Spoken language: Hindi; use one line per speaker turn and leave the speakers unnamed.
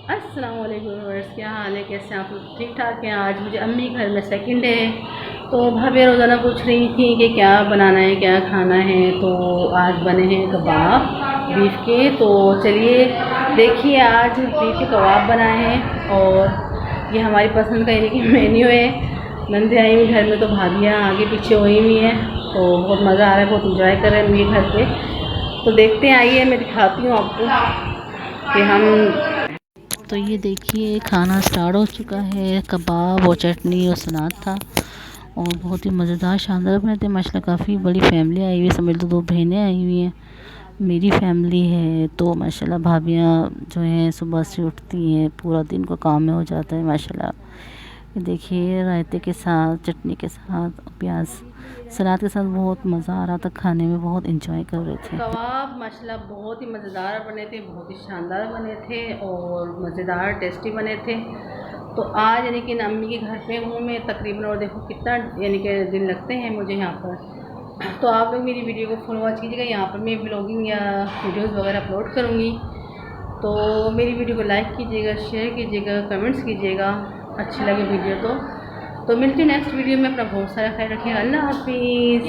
अस्सलाम वालेकुम व्यूअर्स, क्या हाल है, कैसे हैं आप लोग? ठीक ठाक हैं। आज मुझे अम्मी घर में सेकंड डे है, तो भाभी रोज़ाना पूछ रही थी कि क्या बनाना है, क्या खाना है। तो आज बने हैं कबाब बीफ के। तो चलिए देखिए, आज बीफ के कबाब बनाए हैं और ये हमारी पसंद का यानी कि मेन्यू है। नंदे आई हुई घर में, तो भाभियाँ आगे पीछे हुई हुई हैं, तो बहुत मज़ा आ रहा है, बहुत इंजॉय कर रहे हैं मेरे घर पे। तो देखते हैं, आइए मैं दिखाती हूँ आपको कि हम। तो ये देखिए, खाना स्टार्ट हो चुका है। कबाब और चटनी और सलाद था और बहुत ही मज़ेदार शानदार बने थे माशाल्लाह। काफ़ी बड़ी फैमिली आई हुई है, समझ लो 2 बहनें आई हुई हैं, मेरी फैमिली है। तो माशाल्लाह भाभियाँ जो हैं सुबह से उठती हैं, पूरा दिन को काम में हो जाता है माशाल्लाह। ये देखिए, रायते के साथ, चटनी के साथ, प्याज सलाद के साथ बहुत मज़ा आ रहा था खाने में, बहुत इंजॉय कर रहे थे। कबाब माशाल्लाह बहुत ही मज़ेदार बने थे, बहुत ही शानदार बने थे और मज़ेदार टेस्टी बने थे। तो आज यानी कि अम्मी के घर पे हूँ मैं तकरीबन, और देखो कितना यानी कि दिन लगते हैं मुझे यहाँ पर। तो आप लोग मेरी वीडियो को फॉलो वॉच कीजिएगा, यहाँ पर मैं ब्लॉगिंग या वीडियोज़ वगैरह अपलोड करूँगी। तो मेरी वीडियो को लाइक कीजिएगा, शेयर कीजिएगा, कमेंट्स कीजिएगा अच्छी लगे वीडियो तो मिलती हूँ नेक्स्ट वीडियो में। अपना बहुत सारा ख्याल रखिएगा। अल्लाह हाफिज़।